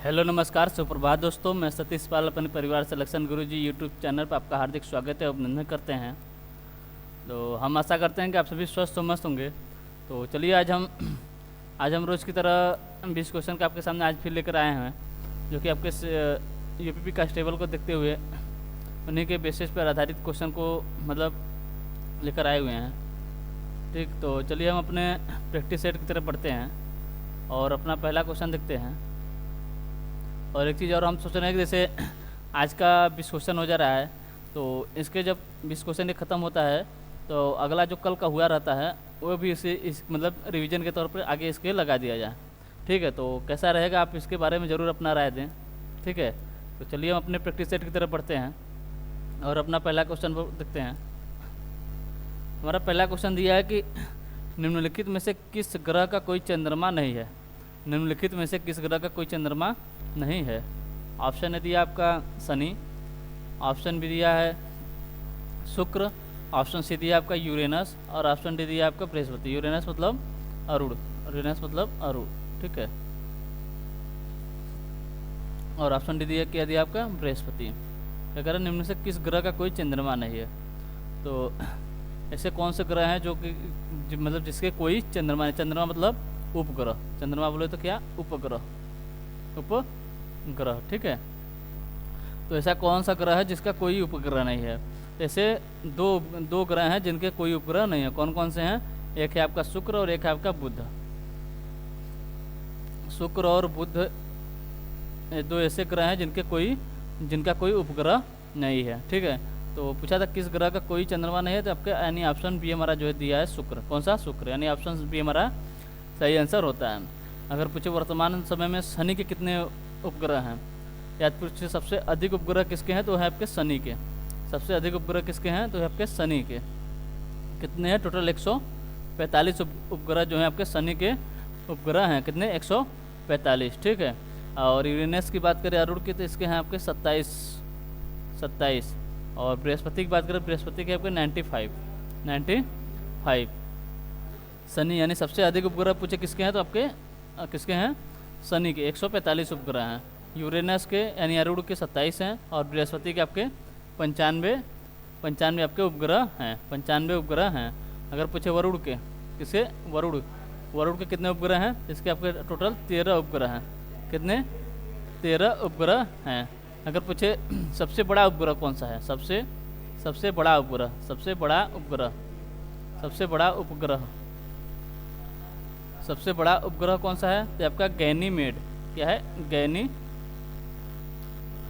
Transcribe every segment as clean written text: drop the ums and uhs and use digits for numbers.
Hello नमस्कार सुप्रभात दोस्तों, मैं सतीश पाल अपने परिवार सिलेक्शन गुरु जी यूट्यूब चैनल पर आपका हार्दिक स्वागत है, अभिनंदन करते हैं। तो हम आशा करते हैं कि आप सभी स्वस्थ और मस्त होंगे। तो चलिए आज हम रोज़ की तरह 20 क्वेश्चन का आपके सामने आज फिर लेकर आए हैं, जो कि आपके यूपीपी कांस्टेबल को देखते हुए उन्हीं के बेसिस पर आधारित क्वेश्चन को मतलब लेकर आए हुए हैं। ठीक, तो चलिए हम अपने प्रैक्टिस सेट की तरफ बढ़ते हैं और अपना पहला क्वेश्चन देखते हैं। और एक चीज़ और हम सोच रहे हैं कि जैसे आज का 20 क्वेश्चन हो जा रहा है, तो इसके जब 20 क्वेश्चन ख़त्म होता है तो अगला जो कल का हुआ रहता है वो भी इस मतलब रिवीजन के तौर पर आगे इसके लगा दिया जाए। ठीक है, तो कैसा रहेगा, आप इसके बारे में ज़रूर अपना राय दें। ठीक है, तो चलिए हम अपने प्रैक्टिस सेट की तरफ बढ़ते हैं और अपना पहला क्वेश्चन देखते हैं। हमारा पहला क्वेश्चन दिया है कि निम्नलिखित में से किस ग्रह का कोई चंद्रमा नहीं है। निम्नलिखित में से किस ग्रह का कोई चंद्रमा नहीं है। ऑप्शन है दिया आपका शनि, ऑप्शन भी दिया है शुक्र, ऑप्शन सी दिया आपका यूरेनस और ऑप्शन डी दिया आपका बृहस्पति। यूरेनस मतलब अरुण, यूरेनस मतलब अरुण। ठीक है, और ऑप्शन डी दिया क्या दिया आपका बृहस्पति। क्या कह रहे हैं, निम्न से किस ग्रह का कोई चंद्रमा नहीं है। तो ऐसे कौन से ग्रह हैं जो कि मतलब जिसके कोई चंद्रमा नहीं। चंद्रमा मतलब उपग्रह, चंद्रमा बोले तो क्या उपग्रह, उपग्रह। ठीक है, तो ऐसा कौन सा ग्रह है जिसका कोई उपग्रह नहीं है। ऐसे दो ग्रह हैं जिनके कोई उपग्रह नहीं है। कौन कौन से हैं, एक है आपका शुक्र और एक है आपका बुध। शुक्र और बुध दो ऐसे ग्रह हैं जिनका कोई उपग्रह नहीं है। ठीक है, तो पूछा था किस ग्रह का कोई चंद्रमा नहीं है, तो आपके यानी ऑप्शन बी हमारा जो है दिया है शुक्र। कौन सा, शुक्र, यानी ऑप्शन बी हमारा सही आंसर होता है। अगर पूछे वर्तमान समय में शनि के कितने उपग्रह हैं, या पूछे सबसे अधिक उपग्रह किसके हैं, तो है आपके शनि के। सबसे अधिक उपग्रह किसके हैं, तो है आपके शनि के। कितने हैं, टोटल 145 उपग्रह जो हैं आपके शनि के उपग्रह हैं। कितने, 145। ठीक है, और यूरेनस की बात करें अरुण की, तो इसके हैं आपके 27। और बृहस्पति की बात करें, बृहस्पति के आपके 95। शनि यानी सबसे अधिक उपग्रह पूछे किसके हैं, तो आपके किसके हैं, शनि के 145 उपग्रह हैं। यूरेनस के यानी अरुण के 27 हैं और बृहस्पति के आपके 95 आपके उपग्रह हैं। 95 उपग्रह हैं। अगर पूछे वरुण के, किसके, वरुण के कितने उपग्रह हैं, इसके आपके टोटल 13 उपग्रह हैं। कितने, 13 उपग्रह हैं। अगर पूछे सबसे बड़ा उपग्रह कौन सा है, सबसे बड़ा उपग्रह सबसे बड़ा उपग्रह कौन सा है, तो आपका गैनीमेड। क्या है,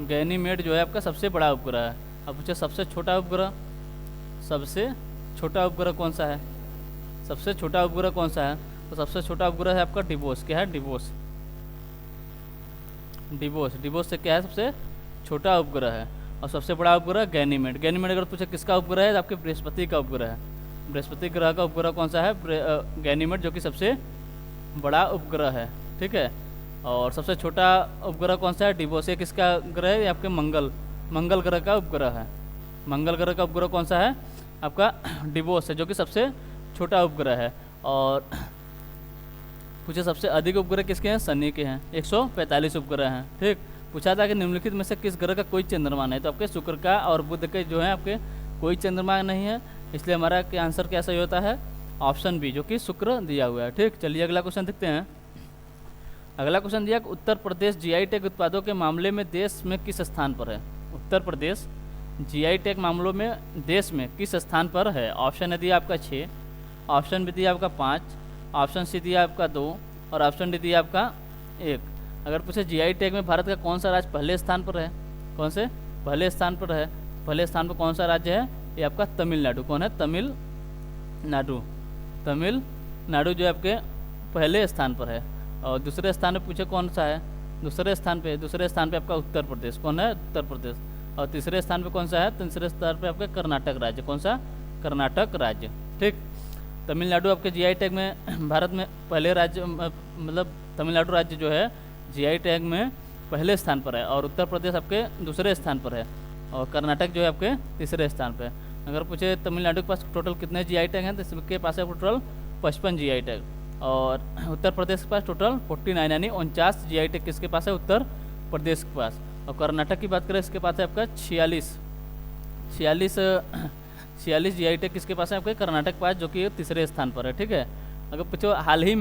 गैनीमेड जो है आपका सबसे बड़ा उपग्रह है। अब पूछे सबसे छोटा उपग्रह कौन सा है, सबसे छोटा उपग्रह कौन सा है, तो सबसे छोटा उपग्रह है आपका डिवोस। क्या है, डिवोस से क्या है, सबसे छोटा उपग्रह है। और सबसे बड़ा उपग्रह गैनीमेड। अगर पूछे किसका उपग्रह है, तो आपके बृहस्पति का उपग्रह है। बृहस्पति ग्रह का उपग्रह कौन सा है, गैनीमेड, जो कि सबसे बड़ा उपग्रह है। ठीक है, और सबसे छोटा उपग्रह कौन सा है, डिवोस। ये किसका ग्रह है, आपके मंगल ग्रह का उपग्रह है। मंगल ग्रह का उपग्रह कौन सा है, आपका डिवोस है, जो कि सबसे छोटा उपग्रह है। और पूछे सबसे अधिक उपग्रह किसके हैं, शनि के हैं, 145 उपग्रह हैं। ठीक, पूछा था कि निम्नलिखित में से किस ग्रह का कोई चंद्रमा नहीं, तो आपके शुक्र का और बुध के जो है आपके कोई चंद्रमा नहीं है। इसलिए हमारा आंसर क्या सही होता है, ऑप्शन बी, जो कि शुक्र दिया हुआ है। ठीक, चलिए अगला क्वेश्चन देखते हैं। अगला क्वेश्चन दिया कि उत्तर प्रदेश जीआई टैग उत्पादों के मामले में देश में किस स्थान पर है। उत्तर प्रदेश जीआई टैग मामलों में देश में किस स्थान पर है। ऑप्शन है दिया आपका 6, ऑप्शन बी दिया आपका 5, ऑप्शन सी दिया आपका 2 और ऑप्शन डी दिया आपका 1। अगर पूछे जीआई टैग में भारत का कौन सा राज्य पहले स्थान पर है, कौन से पहले स्थान पर है, पहले स्थान पर कौन सा राज्य है, ये आपका तमिलनाडु। कौन है, तमिलनाडु जो है आपके पहले स्थान पर है। और दूसरे स्थान पे पूछे कौन सा है, दूसरे स्थान पे आपका उत्तर प्रदेश। कौन है, उत्तर प्रदेश। और तीसरे स्थान पे कौन सा है, तीसरे स्थान पे आपका कर्नाटक राज्य। कौन सा, कर्नाटक राज्य। ठीक, तमिलनाडु आपके जीआई टैग में भारत में पहले राज्य मतलब तमिलनाडु राज्य जो है जीआई टैग में पहले स्थान पर है और उत्तर प्रदेश आपके दूसरे स्थान पर है और कर्नाटक जो है आपके तीसरे स्थान पर है। अगर पूछे तमिलनाडु के पास टोटल कितने जीआई टैग हैं, तो इसके पास है टोटल 55 जीआई टैग। और उत्तर प्रदेश के पास टोटल 49 यानी 49 जीआई टैग किसके पास है, उत्तर प्रदेश के पास। और कर्नाटक की बात करें, इसके पास है आपका 46 जीआई टैग किसके पास है आपके? कर्नाटक के पास, जो कि तीसरे स्थान पर है। ठीक है, अगर पूछो हाल ही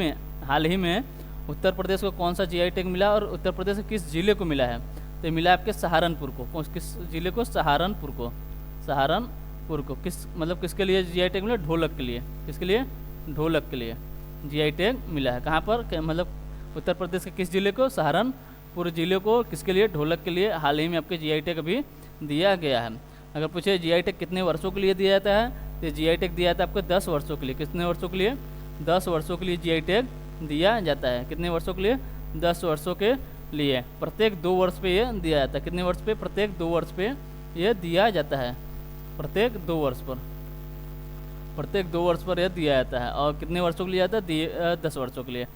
में उत्तर प्रदेश को कौन सा जीआई टैग मिला और उत्तर प्रदेश के किस जिले को मिला है? तो मिला आपके सहारनपुर को। किस जिले को? सहारनपुर को। किसके लिए जीआई टैग मिला? ढोलक के लिए। किसके लिए? ढोलक के लिए जीआई टैग मिला है। कहाँ पर? उत्तर प्रदेश के किस जिले को? सहारनपुर जिले को। किसके लिए? ढोलक के लिए हाल ही में आपके जीआई टैग अभी दिया गया है। अगर पूछे जीआई टैग कितने वर्षों के लिए दिया जाता है, तो जीआई टैग दिया जाता है आपको 10 वर्षों के लिए। कितने वर्षों के लिए? 10 वर्षों के लिए जीआई टैग दिया जाता है। कितने वर्षों के लिए? 10 वर्षों के लिए। प्रत्येक 2 वर्ष पे ये दिया जाता है। कितने वर्ष पे? प्रत्येक 2 वर्ष पे ये दिया जाता है। प्रत्येक 2 वर्ष पर यह दिया जाता है। और कितने वर्षों के लिए आता है? 10 वर्षों के लिए।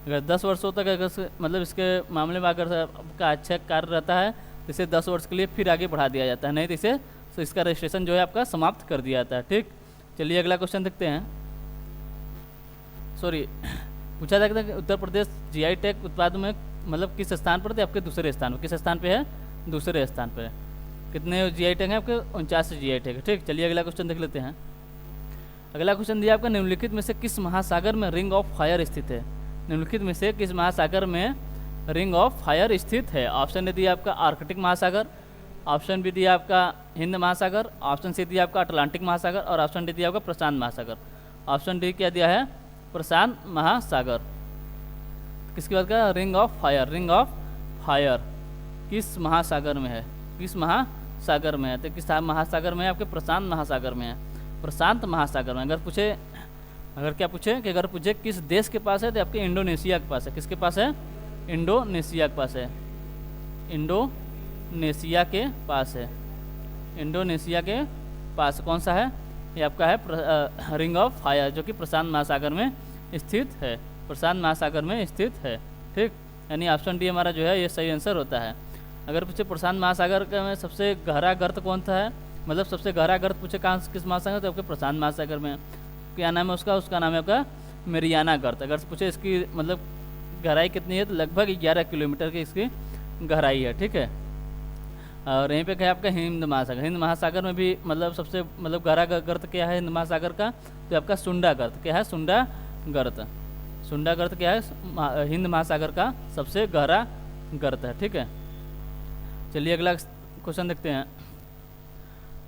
अगर 10 वर्षों तक अगर इसके मामले में अगर आपका अच्छा कार्य रहता है तो इसे 10 वर्ष के लिए फिर आगे बढ़ा दिया जाता है, नहीं तो इसे इसका रजिस्ट्रेशन जो है आपका समाप्त कर दिया जाता है। ठीक, चलिए अगला क्वेश्चन देखते हैं। पूछा जाता है कि उत्तर प्रदेश जीआई टैग उत्पाद में किस स्थान पर थे? आपके दूसरे स्थान पर। किस स्थान पे है? दूसरे स्थान पर। कितने जीआई टैग हैं आपके? 49 जीआई टैग। ठीक, चलिए अगला क्वेश्चन देख लेते हैं। अगला क्वेश्चन दिया आपका, निम्नलिखित में से किस महासागर में रिंग ऑफ फायर स्थित है? निम्नलिखित में से किस महासागर में रिंग ऑफ फायर स्थित है? ऑप्शन ए दिया आपका आर्कटिक महासागर, ऑप्शन बी दिया आपका हिंद महासागर, ऑप्शन सी दिया आपका अटलांटिक महासागर और ऑप्शन डी दिया आपका प्रशांत महासागर। ऑप्शन डी क्या दिया है? प्रशांत महासागर। किसकी बात कर? रिंग ऑफ फायर किस महासागर में है? किस महासागर में है? तो किस महासागर में है? आपके प्रशांत महासागर में है। प्रशांत महासागर में। अगर क्या पूछे कि अगर पूछे किस देश के पास है, तो आपके इंडोनेशिया के पास है। किसके पास है? इंडोनेशिया के पास है। इंडोनेशिया के पास है। इंडोनेशिया के पास कौन सा है? ये आपका है रिंग ऑफ फायर, जो कि प्रशांत महासागर में स्थित है। प्रशांत महासागर में स्थित है। ठीक, यानी ऑप्शन डी हमारा जो है ये सही आंसर होता है। अगर पूछे प्रशांत महासागर में सबसे गहरा गर्त कौन सा है, सबसे गहरा गर्त पूछे कहाँ किस महासागर, तो आपके प्रशांत महासागर में। क्या नाम है उसका नाम है आपका मेरियाना गर्त। अगर पूछे इसकी गहराई कितनी है, तो लगभग 11 किलोमीटर की इसकी गहराई है। ठीक है, और यहीं पे क्या है आपका हिंद महासागर। हिंद महासागर में भी सबसे गहरा गर्त क्या है हिंद महासागर का? तो आपका सुंडा गर्त। क्या है? सुंडा गर्त क्या है? हिंद महासागर का सबसे गहरा गर्त है। ठीक है, चलिए अगला क्वेश्चन देखते हैं।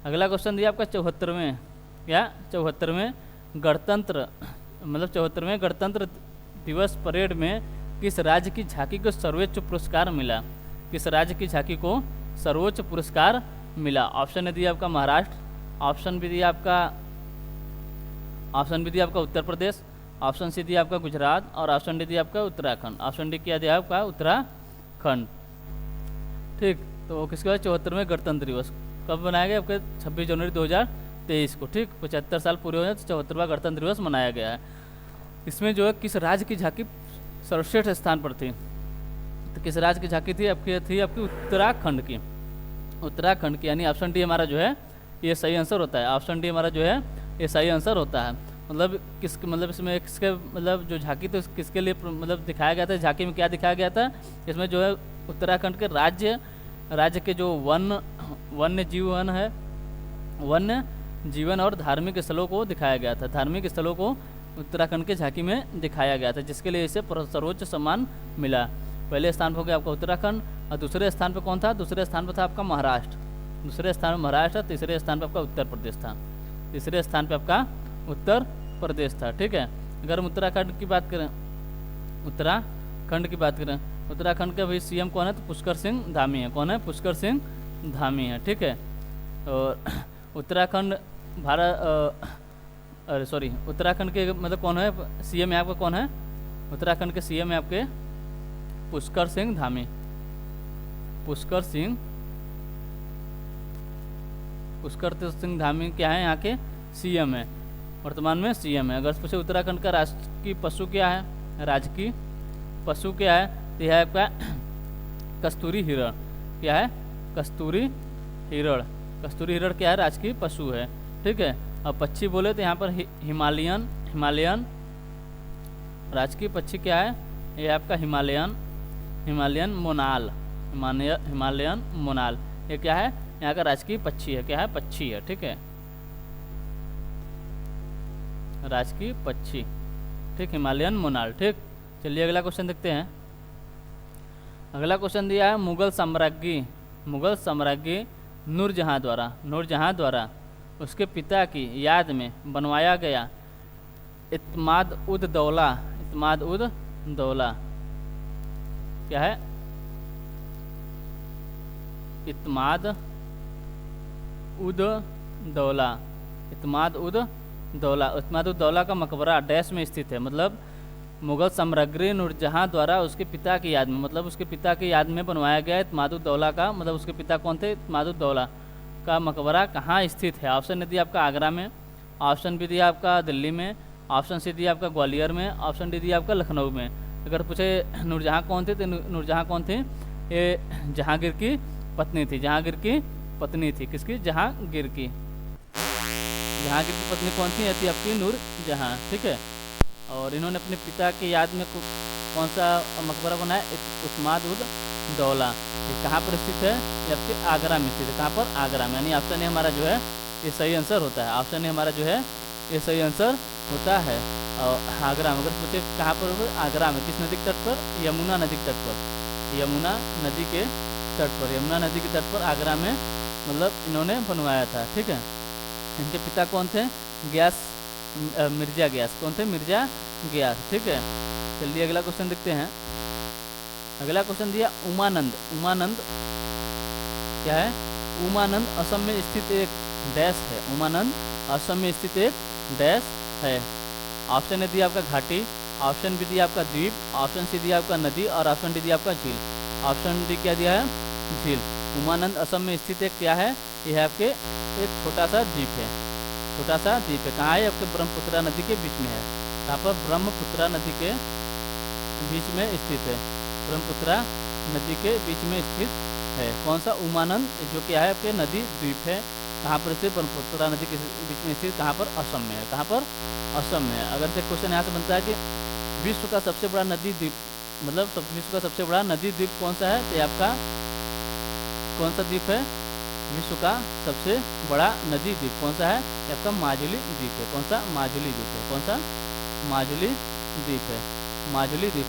अगला क्वेश्चन दिया आपका 74वें गणतंत्र दिवस परेड में किस राज्य की झांकी को सर्वोच्च पुरस्कार मिला? किस राज्य की झांकी को सर्वोच्च पुरस्कार मिला? ऑप्शन ए दिया आपका महाराष्ट्र, ऑप्शन बी दिया आपका उत्तर प्रदेश, ऑप्शन सी दिया आपका गुजरात और ऑप्शन डी दिया आपका उत्तराखंड। ऑप्शन डी क्या दिया आपका? उत्तराखंड। ठीक, तो किसके बाद 74वें गणतंत्र दिवस कब मनाया गया? आपके 26 जनवरी 2023 को। ठीक, 75 साल पूरे हो जाए तो 74वां गणतंत्र दिवस मनाया गया है। इसमें जो है किस राज्य की झांकी सर्वश्रेष्ठ स्थान पर थी? तो किस राज्य की झांकी थी? आपकी उत्तराखंड की। यानी ऑप्शन डी हमारा जो है ये सही आंसर होता है। ऑप्शन डी हमारा जो है ये सही आंसर होता है। इसमें किसके जो झांकी थी किसके लिए दिखाया गया था? झांकी में क्या दिखाया गया था? इसमें जो है उत्तराखंड के राज्य के जो वन्य जीवन और धार्मिक स्थलों को दिखाया गया था। धार्मिक स्थलों को उत्तराखंड के झांकी में दिखाया गया था, जिसके लिए इसे सर्वोच्च सम्मान मिला। पहले स्थान पर हो गया आपका उत्तराखंड और दूसरे स्थान पर कौन था? दूसरे स्थान पर था आपका महाराष्ट्र। तीसरे स्थान पर आपका उत्तर प्रदेश था। ठीक है, अगर हम उत्तराखंड की बात करें, उत्तराखंड का भी सीएम कौन है? तो पुष्कर सिंह धामी है। कौन है? पुष्कर सिंह धामी है। ठीक है, और उत्तराखंड उत्तराखंड के कौन है सीएम है आपका? कौन है? उत्तराखंड के सीएम है आपके पुष्कर सिंह धामी। पुष्कर सिंह धामी क्या है? यहाँ के सीएम है, वर्तमान में सीएम है। अगर पूछे उत्तराखंड का राजकीय पशु क्या है? राजकीय पशु क्या है? तो यह है आपका कस्तूरी हिरण। क्या है? कस्तूरी हिरण क्या है? राजकीय पशु है। ठीक है, अब पक्षी बोले तो यहाँ पर हिमालयन राजकीय पक्षी क्या है? ये आपका हिमालयन हिमालयन मोनाल। ये क्या है, यहाँ का राजकीय पक्षी है। क्या है, पक्षी है। ठीक है, राजकीय पक्षी। ठीक, हिमालयन मोनाल। ठीक, चलिए अगला क्वेश्चन देखते हैं। अगला क्वेश्चन दिया है मुगल साम्राज्ञी नूरजहां द्वारा उसके पिता की याद में बनवाया गया इत्माद उद दौला। क्या है, इत्माद उद दौला का मकबरा डैश में स्थित है। मतलब मुगल साम्राज्ञी नूरजहां द्वारा उसके पिता की याद में, मतलब उसके पिता की याद में बनवाया गया इत्माद उद दौला का, मतलब उसके पिता कौन थे, इत्माद उद दौला का मकबरा कहाँ स्थित है। ऑप्शन ने दिया आपका आगरा में, ऑप्शन बी दिया आपका दिल्ली में, ऑप्शन सी दिया आपका ग्वालियर में, ऑप्शन डी दिया आपका लखनऊ में। अगर पूछे नूरजहां कौन थे तो नूरजहां कौन थे, ये जहांगीर की पत्नी थी। किसकी, जहांगीर की पत्नी कौन थी, थी आपकी नूरजहां। ठीक है, और इन्होंने अपने पिता की याद में कौन सा मकबरा बनाया, इत्माद उद दौला। ये कहाँ पर स्थित है, ये आपके आगरा में स्थित है। कहाँ पर, आगरा में। यानी ऑप्शन ए हमारा जो है ये सही आंसर होता है। ऑप्शन ए हमारा जो है ये सही आंसर होता है। और आगरा में, अगर पूछे कहाँ पर, आगरा में। किस नदी के तट पर, यमुना नदी के तट पर। यमुना नदी के तट पर आगरा में मतलब इन्होंने बनवाया था। ठीक है, इनके पिता कौन थे, मिर्जा गयास। कौन थे, मिर्जा गयास। ठीक है, चलिए अगला क्वेश्चन देखते हैं। अगला क्वेश्चन दिया उमानंद क्या है, उमानंद असम में स्थित एक डैश है। उमानंद असम में स्थित एक डैश है। ऑप्शन ए दिया आपका घाटी, ऑप्शन बी दिया आपका द्वीप, ऑप्शन सी दिया आपका नदी और ऑप्शन डी दिया आपका झील। ऑप्शन डी क्या दिया है, झील। उमानंद असम में स्थित एक क्या है, यह आपके एक छोटा सा द्वीप है। कहाँ है, आपके ब्रह्मपुत्रा नदी के बीच में है। कहाँ पर, ब्रह्मपुत्रा नदी के बीच में स्थित है। ब्रह्मपुत्रा नदी के बीच में स्थित है। कौन सा, उमानंद, जो क्या है आपके नदी द्वीप है। कहाँ पर स्थित, ब्रह्मपुत्रा नदी के बीच में स्थित। कहाँ पर, असम में है। कहाँ पर, असम में है। अगर से क्वेश्चन यहाँ से बनता है कि विश्व का सबसे बड़ा नदी द्वीप, मतलब विश्व का सबसे बड़ा नदी द्वीप कौन सा है, तो आपका कौन सा द्वीप है, विश्व का सबसे बड़ा नदी द्वीप कौन सा है, आपका माजुली द्वीप है। कौन सा, माजुली द्वीप है। कौन सा, माजुली द्वीप है।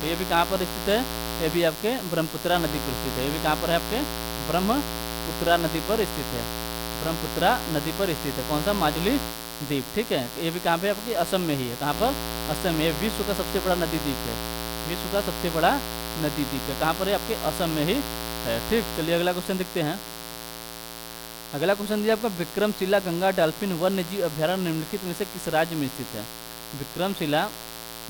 ये भी कहाँ पर स्थित है, ये भी आपके ब्रह्मपुत्रा नदी पर स्थित है। ये भी कहाँ पर है, आपके ब्रह्मपुत्रा नदी पर स्थित है। कौन सा, माजुली द्वीप। ठीक है, ये भी कहाँ पे आपकी असम में ही है। कहाँ पर, असम में। विश्व का सबसे बड़ा नदी द्वीप है। कहाँ पर है, आपके असम में ही है। ठीक, चलिए अगला क्वेश्चन देखते हैं। अगला क्वेश्चन दिया आपका विक्रमशिला गंगा डॉल्फिन वन्यजीव अभ्यारण्य निम्नलिखित में से किस राज्य में स्थित है।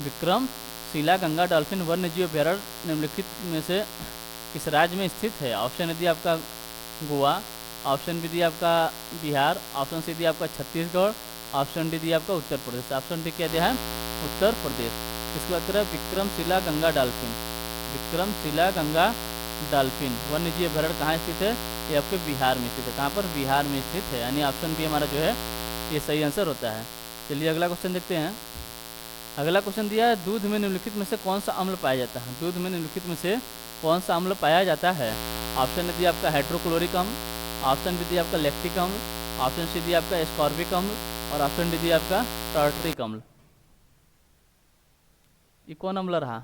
विक्रमशिला गंगा डॉल्फिन वन्यजीव अभ्यारण्य निम्नलिखित में से किस राज्य में स्थित है। ऑप्शन दिया आपका गोवा, ऑप्शन बी दिया आपका बिहार, ऑप्शन सी दिया आपका छत्तीसगढ़, ऑप्शन डी दिया आपका उत्तर प्रदेश। ऑप्शन डी क्या दिया है, उत्तर प्रदेश। इसके बाद करें विक्रमशिला गंगा डॉल्फिन वन्यजीव अभ्यारण्य कहाँ स्थित है, ये आपके बिहार में स्थित है। कहाँ पर, बिहार में स्थित है। यानी ऑप्शन बी हमारा जो है ये सही आंसर होता है। चलिए अगला क्वेश्चन देखते हैं। अगला क्वेश्चन दिया है दूध में निम्नलिखित में से कौन सा अम्ल पाया जाता है। ऑप्शन दिया आपका हाइड्रोक्लोरिक अम्ल, ऑप्शन बी दिया आपका लैक्टिक अम्ल, ऑप्शन सी दिया आपका एस्कॉर्बिक अम्ल और ऑप्शन डी दिया आपका टार्टरिक अम्ल। ये कौन अम्ल रहा,